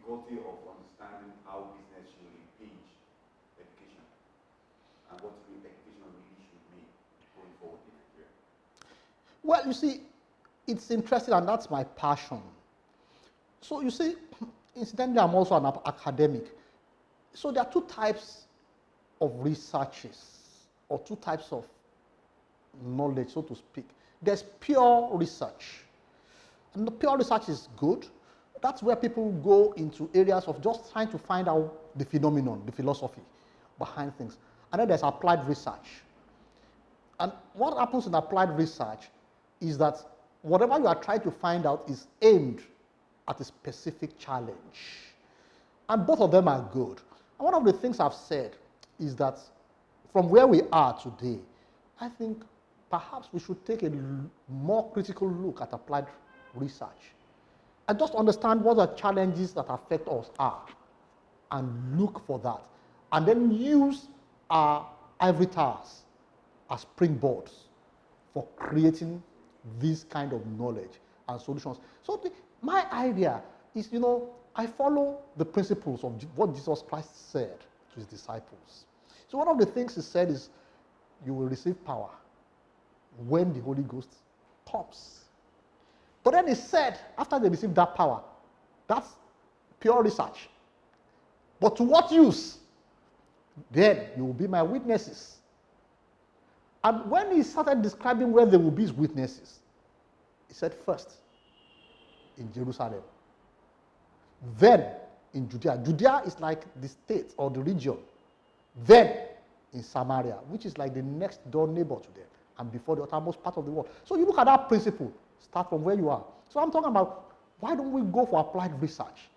difficulty of understanding how business should engage education and what education really should mean going forward in Nigeria? Well, you see, it's interesting, and that's my passion. So you see, incidentally, I'm also an academic. So there are two types of researches, or two types of knowledge, so to speak. There's pure research. And the pure research is good. That's where people go into areas of just trying to find out the phenomenon, the philosophy behind things. And then there's applied research. And what happens in applied research is that whatever you are trying to find out is aimed at a specific challenge. And both of them are good. And one of the things I've said is that from where we are today, I think perhaps we should take a more critical look at applied research and just understand what the challenges that affect us are and look for that. And then use our ivory towers as springboards for creating this kind of knowledge and solutions. So my idea is, I follow the principles of what Jesus Christ said to his disciples. So one of the things he said is, you will receive power when the Holy Ghost comes. But then he said, after they receive that power, that's pure research. But to what use? Then you will be my witnesses. And when he started describing where they will be his witnesses, he said first, in Jerusalem. Then in Judea. Judea is like the state or the region. Then in Samaria, which is like the next door neighbor to them, and before the uttermost part of the world. So you look at that principle, start from where you are. So I'm talking about, why don't we go for applied research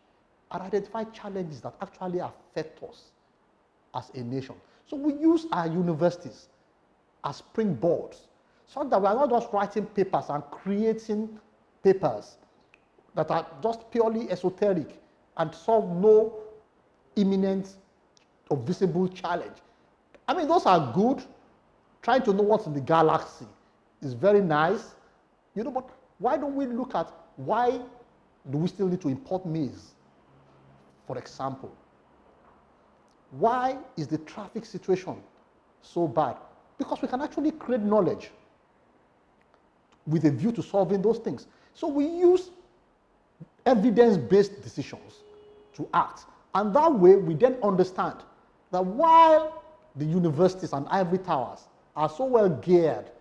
and identify challenges that actually affect us as a nation? So we use our universities as springboards, so that we are not just writing papers and creating papers that are just purely esoteric and solve no imminent or visible challenge. I mean, those are good. Trying to know what's in the galaxy is very nice, but why don't we look at why do we still need to import maize, for example? Why is the traffic situation so bad? Because we can actually create knowledge with a view to solving those things. So we use evidence-based decisions to act. And that way, we then understand that while the universities and ivory towers are so well geared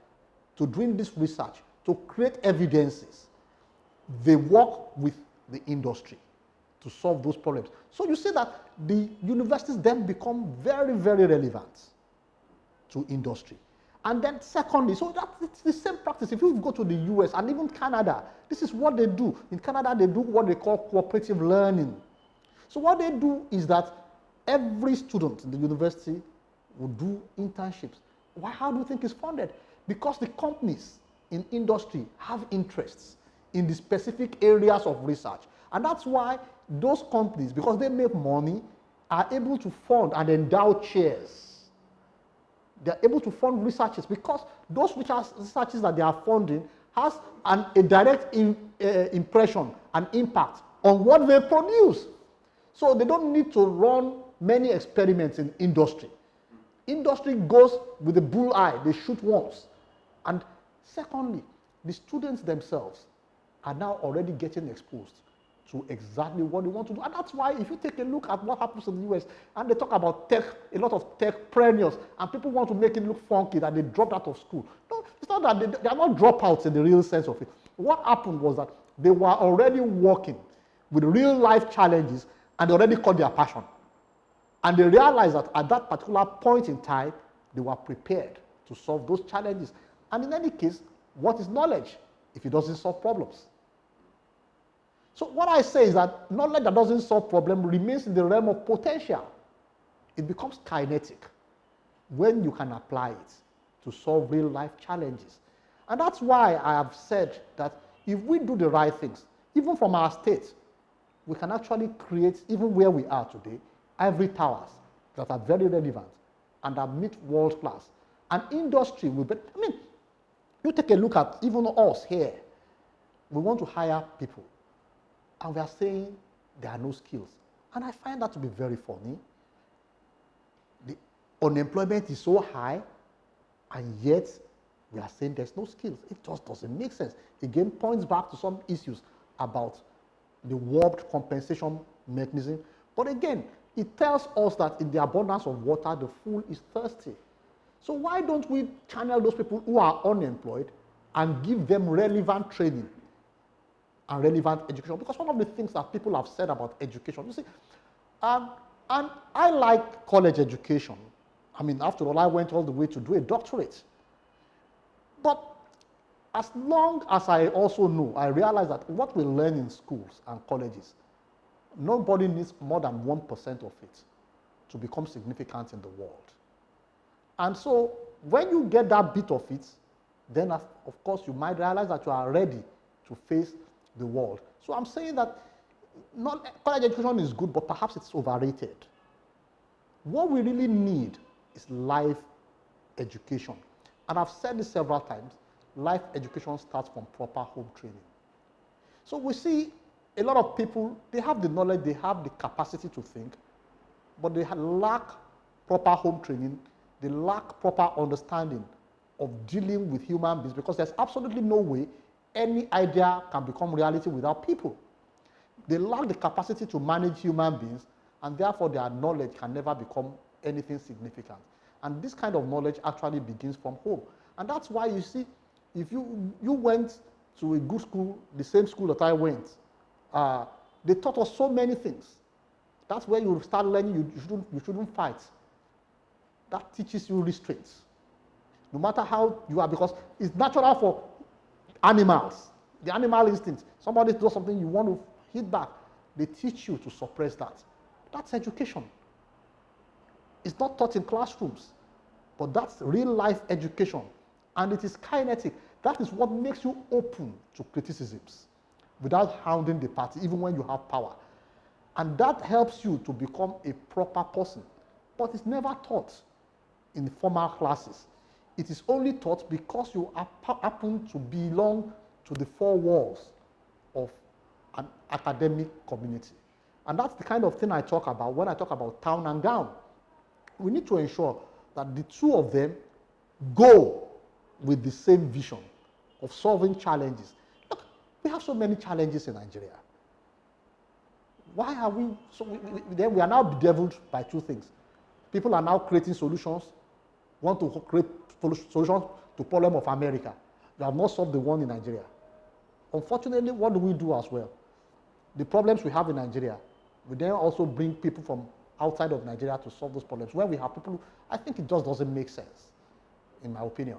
to doing this research, to create evidences, they work with the industry to solve those problems. So you see that the universities then become very, very relevant to industry. And then secondly, so it's the same practice. If you go to the US and even Canada, this is what they do. In Canada, they do what they call cooperative learning. So what they do is that every student in the university will do internships. How do you think it's funded? Because the companies in industry have interests in the specific areas of research. And that's why those companies, because they make money, are able to fund and endow chairs. They're able to fund researches because those researches that they are funding has a direct impression and impact on what they produce. So they don't need to run many experiments in industry. Industry goes with a bull eye, they shoot once. And secondly, the students themselves are now already getting exposed to exactly what they want to do. And that's why if you take a look at what happens in the US, and they talk about tech, a lot of techpreneurs, and people want to make it look funky that they dropped out of school. No, it's not that they are not dropouts in the real sense of it. What happened was that they were already working with real life challenges, and they already caught their passion. And they realized that at that particular point in time, they were prepared to solve those challenges. And in any case, what is knowledge if it doesn't solve problems? So what I say is that knowledge that doesn't solve problems remains in the realm of potential. It becomes kinetic when you can apply it to solve real life challenges. And that's why I have said that if we do the right things, even from our state, we can actually create, even where we are today, ivory towers that are very relevant and that meet world class. And industry will be, you take a look at even us here. We want to hire people. And we are saying there are no skills. And I find that to be very funny. The unemployment is so high, and yet we are saying there's no skills. It just doesn't make sense. Again, points back to some issues about the warped compensation mechanism. But again, it tells us that in the abundance of water, the fool is thirsty. So why don't we channel those people who are unemployed and give them relevant training and relevant education? Because one of the things that people have said about education, you see, and I like college education. I mean, after all, I went all the way to do a doctorate. But as long as I also know, I realize that what we learn in schools and colleges, nobody needs more than 1% of it to become significant in the world. And so when you get that bit of it, then of course you might realize that you are ready to face the world. So I'm saying that college education is good, but perhaps it's overrated. What we really need is life education. And I've said this several times, life education starts from proper home training. So we see a lot of people, they have the knowledge, they have the capacity to think, but they lack proper home training, they lack proper understanding of dealing with human beings, because there's absolutely no way any idea can become reality without people. They lack the capacity to manage human beings, and therefore their knowledge can never become anything significant. And this kind of knowledge actually begins from home. And that's why you see, if you went to a good school, the same school that I went, they taught us so many things. That's where you start learning you shouldn't fight. That teaches you restraints. No matter how you are, because it's natural for animals, the animal instinct. Somebody does something, you want to hit back. They teach you to suppress that. That's education. It's not taught in classrooms, but that's real life education. And it is kinetic. That is what makes you open to criticisms without hounding the party, even when you have power. And that helps you to become a proper person. But it's never taught in formal classes. It is only taught because you happen to belong to the four walls of an academic community. And that's the kind of thing I talk about when I talk about town and gown. We need to ensure that the two of them go with the same vision of solving challenges. Look, we have so many challenges in Nigeria. Why are we, then we are now bedeviled by two things. People are now creating solutions, want to create solutions to the problem of America. They have not solved the one in Nigeria. Unfortunately, what do we do as well? The problems we have in Nigeria, we then also bring people from outside of Nigeria to solve those problems. When we have people, I think it just doesn't make sense, in my opinion.